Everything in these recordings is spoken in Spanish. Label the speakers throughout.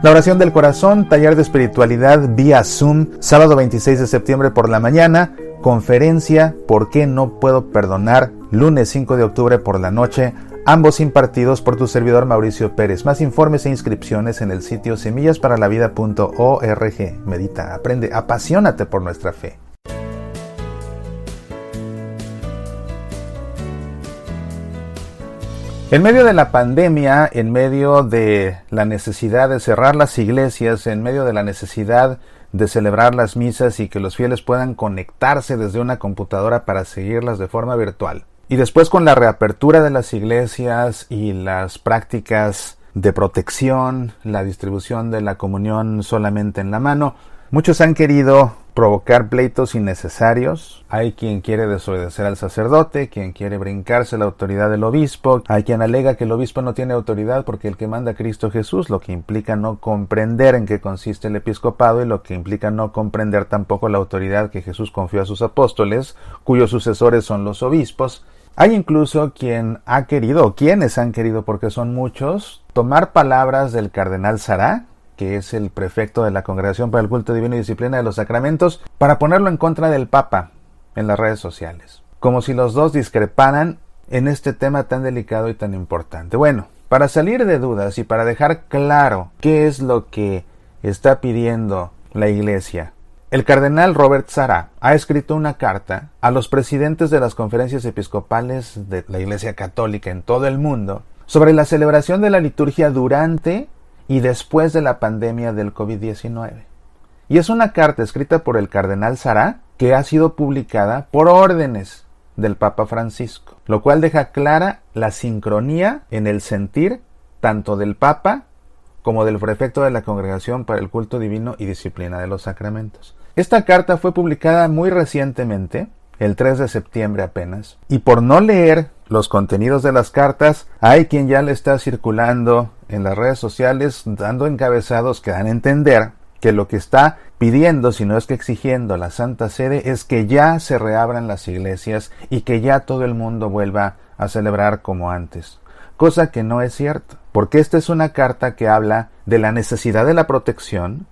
Speaker 1: La oración del corazón, taller de espiritualidad vía Zoom, sábado 26 de septiembre por la mañana, conferencia ¿Por qué no puedo perdonar?, lunes 5 de octubre por la noche, ambos impartidos por tu servidor Mauricio Pérez. Más informes e inscripciones en el sitio semillasparalavida.org. Medita, aprende, apasionate por nuestra fe. En medio de la pandemia, en medio de la necesidad de cerrar las iglesias, en medio de la necesidad de celebrar las misas y que los fieles puedan conectarse desde una computadora para seguirlas de forma virtual, y después con la reapertura de las iglesias y las prácticas de protección, la distribución de la comunión solamente en la mano, muchos han querido provocar pleitos innecesarios. Hay quien quiere desobedecer al sacerdote, quien quiere brincarse la autoridad del obispo, hay quien alega que el obispo no tiene autoridad porque el que manda Cristo Jesús, lo que implica no comprender en qué consiste el episcopado y lo que implica no comprender tampoco la autoridad que Jesús confió a sus apóstoles, cuyos sucesores son los obispos. Hay incluso quien ha querido, o quienes han querido, porque son muchos, tomar palabras del cardenal Sará, que es el prefecto de la Congregación para el Culto Divino y Disciplina de los Sacramentos, para ponerlo en contra del Papa en las redes sociales, como si los dos discreparan en este tema tan delicado y tan importante. Bueno, para salir de dudas y para dejar claro qué es lo que está pidiendo la Iglesia, el cardenal Robert Sará ha escrito una carta a los presidentes de las conferencias episcopales de la Iglesia Católica en todo el mundo sobre la celebración de la liturgia durante y después de la pandemia del COVID-19. Y es una carta escrita por el cardenal Sará que ha sido publicada por órdenes del Papa Francisco, lo cual deja clara la sincronía en el sentir tanto del Papa como del prefecto de la Congregación para el Culto Divino y Disciplina de los Sacramentos. Esta carta fue publicada muy recientemente, el 3 de septiembre apenas, y por no leer los contenidos de las cartas, hay quien ya le está circulando en las redes sociales dando encabezados que dan a entender que lo que está pidiendo, si no es que exigiendo la Santa Sede, es que ya se reabran las iglesias y que ya todo el mundo vuelva a celebrar como antes. Cosa que no es cierto, porque esta es una carta que habla de la necesidad de la protección,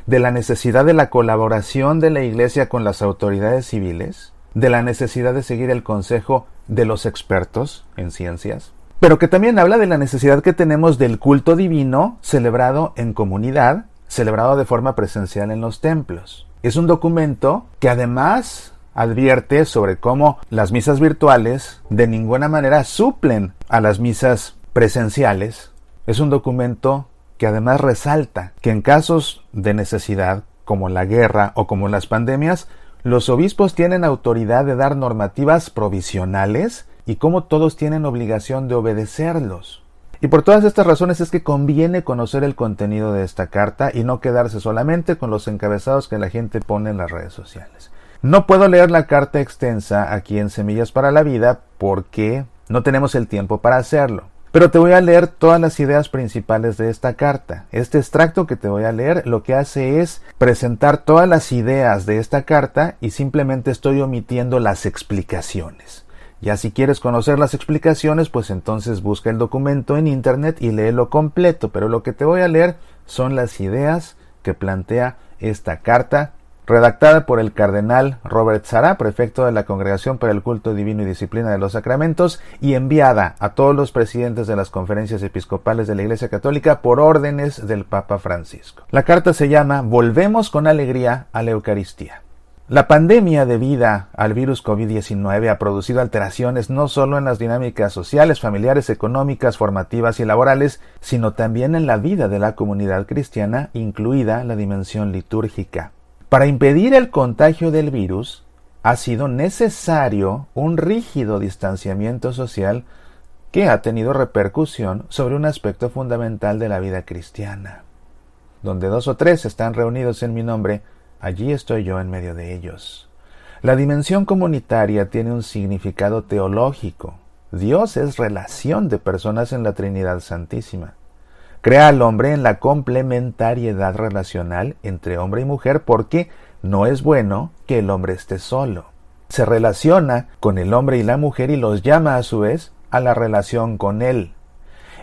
Speaker 1: de la necesidad de la colaboración de la Iglesia con las autoridades civiles, de la necesidad de seguir el consejo de los expertos en ciencias, pero que también habla de la necesidad que tenemos del culto divino celebrado en comunidad, celebrado de forma presencial en los templos. Es un documento que además advierte sobre cómo las misas virtuales de ninguna manera suplen a las misas presenciales. Es un documento que además resalta que en casos de necesidad, como la guerra o como las pandemias, los obispos tienen autoridad de dar normativas provisionales y cómo todos tienen obligación de obedecerlos. Y por todas estas razones es que conviene conocer el contenido de esta carta y no quedarse solamente con los encabezados que la gente pone en las redes sociales. No puedo leer la carta extensa aquí en Semillas para la Vida porque no tenemos el tiempo para hacerlo. Pero te voy a leer todas las ideas principales de esta carta. Este extracto que te voy a leer lo que hace es presentar todas las ideas de esta carta y simplemente estoy omitiendo las explicaciones. Ya si quieres conocer las explicaciones, pues entonces busca el documento en internet y léelo completo. Pero lo que te voy a leer son las ideas que plantea esta carta, redactada por el cardenal Robert Sará, prefecto de la Congregación para el Culto Divino y Disciplina de los Sacramentos, y enviada a todos los presidentes de las conferencias episcopales de la Iglesia Católica por órdenes del Papa Francisco. La carta se llama Volvemos con alegría a la Eucaristía. La pandemia debida al virus COVID-19 ha producido alteraciones no solo en las dinámicas sociales, familiares, económicas, formativas y laborales, sino también en la vida de la comunidad cristiana, incluida la dimensión litúrgica. Para impedir el contagio del virus, ha sido necesario un rígido distanciamiento social que ha tenido repercusión sobre un aspecto fundamental de la vida cristiana. Donde 2 o 3 están reunidos en mi nombre, allí estoy yo en medio de ellos. La dimensión comunitaria tiene un significado teológico. Dios es relación de personas en la Trinidad Santísima. Crea al hombre en la complementariedad relacional entre hombre y mujer porque no es bueno que el hombre esté solo. Se relaciona con el hombre y la mujer y los llama a su vez a la relación con él.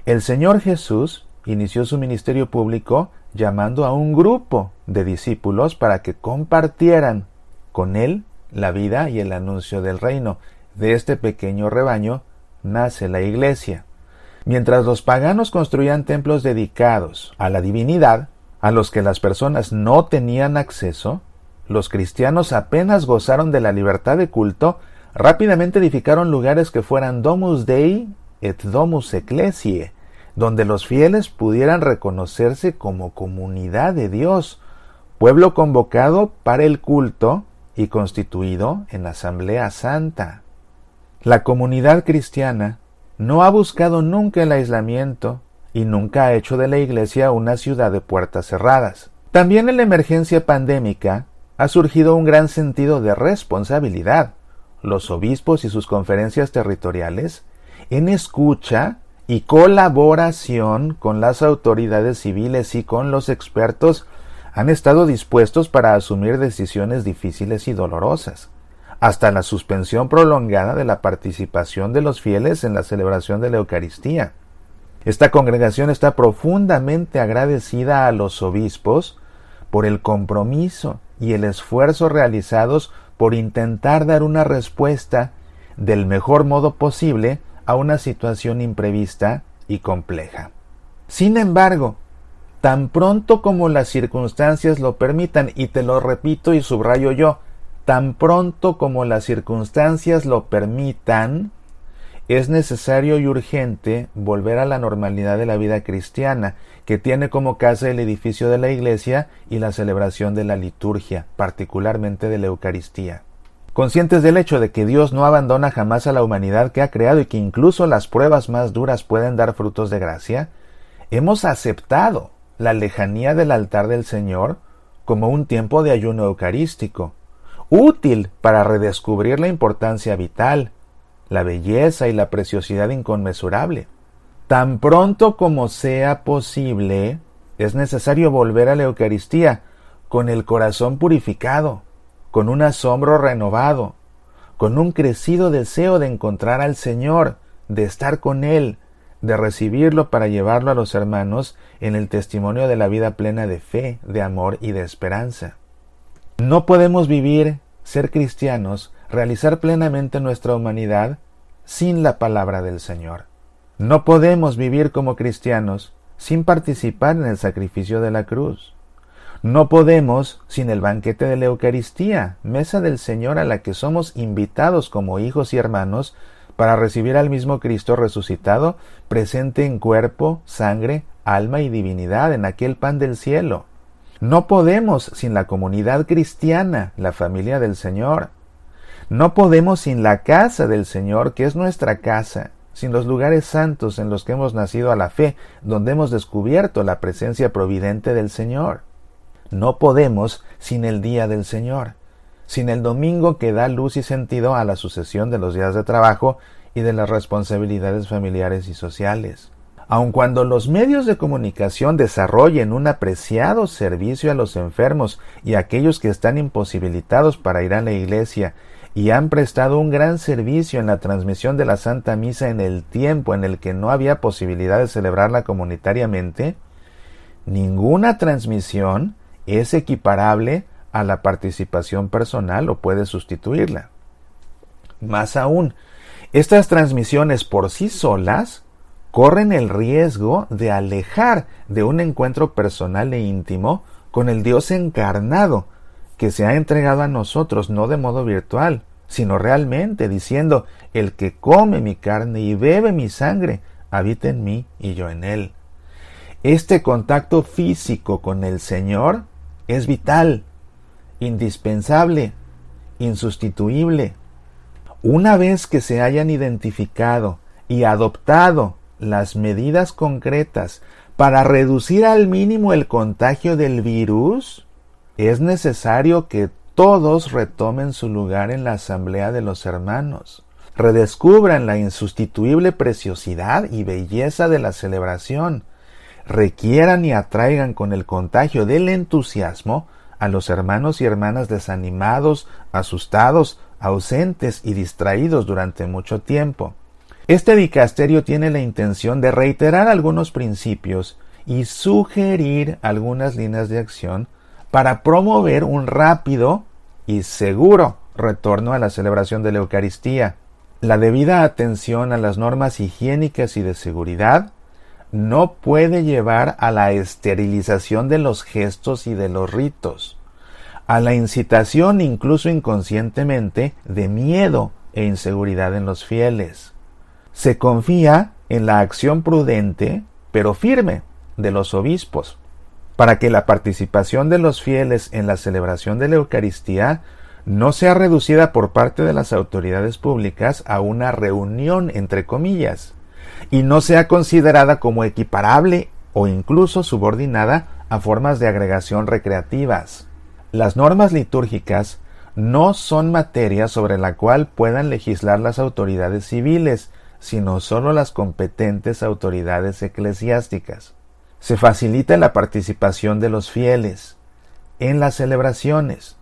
Speaker 1: El Señor Jesús inició su ministerio público llamando a un grupo de discípulos para que compartieran con él la vida y el anuncio del reino. De este pequeño rebaño nace la iglesia. Mientras los paganos construían templos dedicados a la divinidad, a los que las personas no tenían acceso, los cristianos apenas gozaron de la libertad de culto, rápidamente edificaron lugares que fueran Domus Dei et Domus Ecclesiae, donde los fieles pudieran reconocerse como comunidad de Dios, pueblo convocado para el culto y constituido en asamblea santa. La comunidad cristiana no ha buscado nunca el aislamiento y nunca ha hecho de la iglesia una ciudad de puertas cerradas. También en la emergencia pandémica ha surgido un gran sentido de responsabilidad. Los obispos y sus conferencias territoriales, en escucha y colaboración con las autoridades civiles y con los expertos, han estado dispuestos para asumir decisiones difíciles y dolorosas, hasta la suspensión prolongada de la participación de los fieles en la celebración de la Eucaristía. Esta congregación está profundamente agradecida a los obispos por el compromiso y el esfuerzo realizados por intentar dar una respuesta del mejor modo posible a una situación imprevista y compleja. Sin embargo, tan pronto como las circunstancias lo permitan, y te lo repito y subrayo yo, tan pronto como las circunstancias lo permitan, es necesario y urgente volver a la normalidad de la vida cristiana, que tiene como casa el edificio de la iglesia y la celebración de la liturgia, particularmente de la Eucaristía. Conscientes del hecho de que Dios no abandona jamás a la humanidad que ha creado y que incluso las pruebas más duras pueden dar frutos de gracia, hemos aceptado la lejanía del altar del Señor como un tiempo de ayuno eucarístico, útil para redescubrir la importancia vital, la belleza y la preciosidad inconmensurable. Tan pronto como sea posible, es necesario volver a la Eucaristía con el corazón purificado, con un asombro renovado, con un crecido deseo de encontrar al Señor, de estar con Él, de recibirlo para llevarlo a los hermanos en el testimonio de la vida plena de fe, de amor y de esperanza. No podemos vivir, ser cristianos, realizar plenamente nuestra humanidad sin la palabra del Señor. No podemos vivir como cristianos sin participar en el sacrificio de la cruz. No podemos sin el banquete de la Eucaristía, mesa del Señor a la que somos invitados como hijos y hermanos para recibir al mismo Cristo resucitado, presente en cuerpo, sangre, alma y divinidad en aquel pan del cielo. No podemos sin la comunidad cristiana, la familia del Señor. No podemos sin la casa del Señor, que es nuestra casa, sin los lugares santos en los que hemos nacido a la fe, donde hemos descubierto la presencia providente del Señor. No podemos sin el día del Señor, sin el domingo que da luz y sentido a la sucesión de los días de trabajo y de las responsabilidades familiares y sociales. Aun cuando los medios de comunicación desarrollen un apreciado servicio a los enfermos y a aquellos que están imposibilitados para ir a la iglesia, y han prestado un gran servicio en la transmisión de la Santa Misa en el tiempo en el que no había posibilidad de celebrarla comunitariamente, ninguna transmisión es equiparable a la participación personal o puede sustituirla. Más aún, estas transmisiones por sí solas corren el riesgo de alejar de un encuentro personal e íntimo con el Dios encarnado, que se ha entregado a nosotros no de modo virtual, sino realmente, diciendo: el que come mi carne y bebe mi sangre, habita en mí y yo en él. Este contacto físico con el Señor es vital, indispensable, insustituible. Una vez que se hayan identificado y adoptado las medidas concretas para reducir al mínimo el contagio del virus, es necesario que todos retomen su lugar en la asamblea de los hermanos, redescubran la insustituible preciosidad y belleza de la celebración, requieran y atraigan con el contagio del entusiasmo a los hermanos y hermanas desanimados, asustados, ausentes y distraídos durante mucho tiempo. Este dicasterio tiene la intención de reiterar algunos principios y sugerir algunas líneas de acción para promover un rápido y seguro retorno a la celebración de la Eucaristía. La debida atención a las normas higiénicas y de seguridad no puede llevar a la esterilización de los gestos y de los ritos, a la incitación incluso inconscientemente de miedo e inseguridad en los fieles. Se confía en la acción prudente, pero firme, de los obispos, para que la participación de los fieles en la celebración de la Eucaristía no sea reducida por parte de las autoridades públicas a una reunión, entre comillas, y no sea considerada como equiparable o incluso subordinada a formas de agregación recreativas. Las normas litúrgicas no son materia sobre la cual puedan legislar las autoridades civiles, sino solo las competentes autoridades eclesiásticas. Se facilita la participación de los fieles en las celebraciones,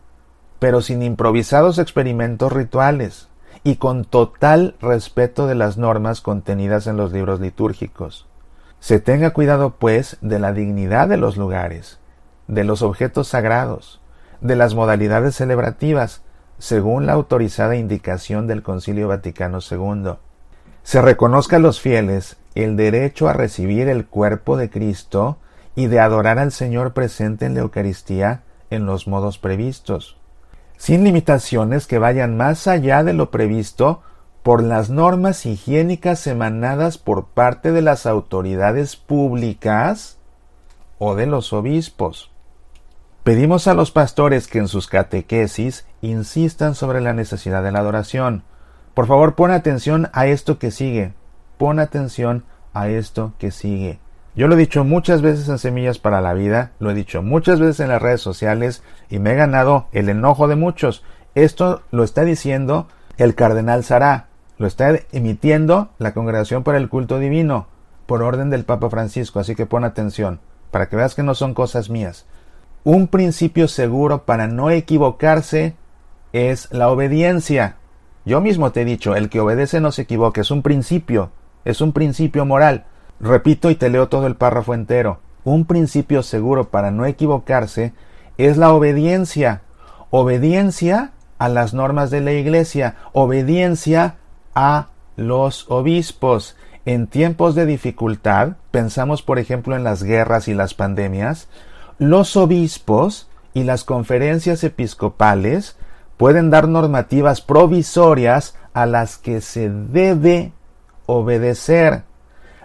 Speaker 1: pero sin improvisados experimentos rituales y con total respeto de las normas contenidas en los libros litúrgicos. Se tenga cuidado, pues, de la dignidad de los lugares, de los objetos sagrados, de las modalidades celebrativas, según la autorizada indicación del Concilio Vaticano II. Se reconozca a los fieles el derecho a recibir el cuerpo de Cristo y de adorar al Señor presente en la Eucaristía en los modos previstos, sin limitaciones que vayan más allá de lo previsto por las normas higiénicas emanadas por parte de las autoridades públicas o de los obispos. Pedimos a los pastores que en sus catequesis insistan sobre la necesidad de la adoración. Por favor, pon atención a esto que sigue. Pon atención a esto que sigue. Yo lo he dicho muchas veces en Semillas para la Vida, lo he dicho muchas veces en las redes sociales y me he ganado el enojo de muchos. Esto lo está diciendo el cardenal Sará, lo está emitiendo la Congregación para el Culto Divino, por orden del Papa Francisco, así que pon atención, para que veas que no son cosas mías. Un principio seguro para no equivocarse es la obediencia. Yo mismo te he dicho, el que obedece no se equivoca, es un principio moral. Repito y te leo todo el párrafo entero. Un principio seguro para no equivocarse es la obediencia. Obediencia a las normas de la Iglesia. Obediencia a los obispos. En tiempos de dificultad, pensamos por ejemplo en las guerras y las pandemias, los obispos y las conferencias episcopales pueden dar normativas provisorias a las que se debe obedecer.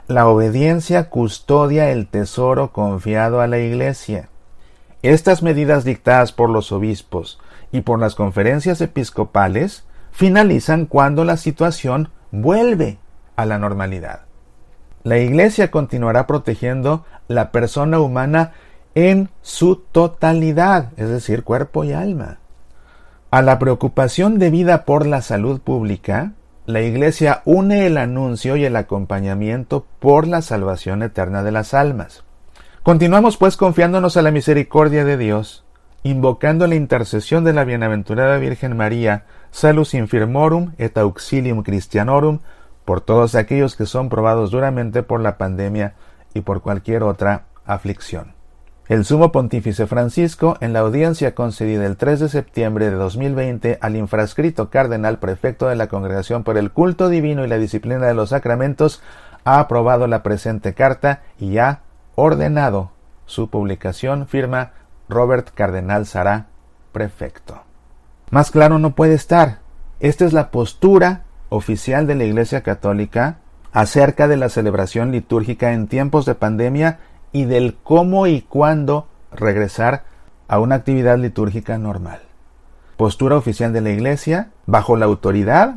Speaker 1: La obediencia custodia el tesoro confiado a la Iglesia. Estas medidas dictadas por los obispos y por las conferencias episcopales finalizan cuando la situación vuelve a la normalidad. La Iglesia continuará protegiendo la persona humana en su totalidad, es decir, cuerpo y alma. A la preocupación debida por la salud pública, la Iglesia une el anuncio y el acompañamiento por la salvación eterna de las almas. Continuamos pues confiándonos a la misericordia de Dios, invocando la intercesión de la bienaventurada Virgen María, salus infirmorum et auxilium Christianorum, por todos aquellos que son probados duramente por la pandemia y por cualquier otra aflicción. El Sumo Pontífice Francisco, en la audiencia concedida el 3 de septiembre de 2020 al infrascrito cardenal prefecto de la Congregación por el Culto Divino y la Disciplina de los Sacramentos, ha aprobado la presente carta y ha ordenado su publicación, firma Robert Cardenal Sará, prefecto. Más claro no puede estar. Esta es la postura oficial de la Iglesia Católica acerca de la celebración litúrgica en tiempos de pandemia y del cómo y cuándo regresar a una actividad litúrgica normal. Postura oficial de la Iglesia bajo la autoridad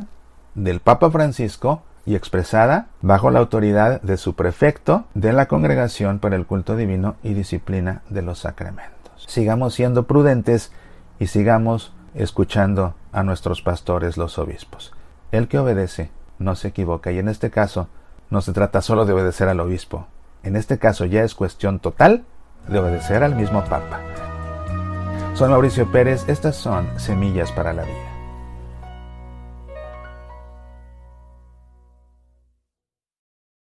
Speaker 1: del Papa Francisco y expresada bajo la autoridad de su prefecto de la Congregación para el Culto Divino y Disciplina de los Sacramentos. Sigamos siendo prudentes y sigamos escuchando a nuestros pastores, los obispos. El que obedece no se equivoca, y en este caso no se trata solo de obedecer al obispo. En este caso ya es cuestión total de obedecer al mismo Papa. Soy Mauricio Pérez, estas son Semillas para la Vida.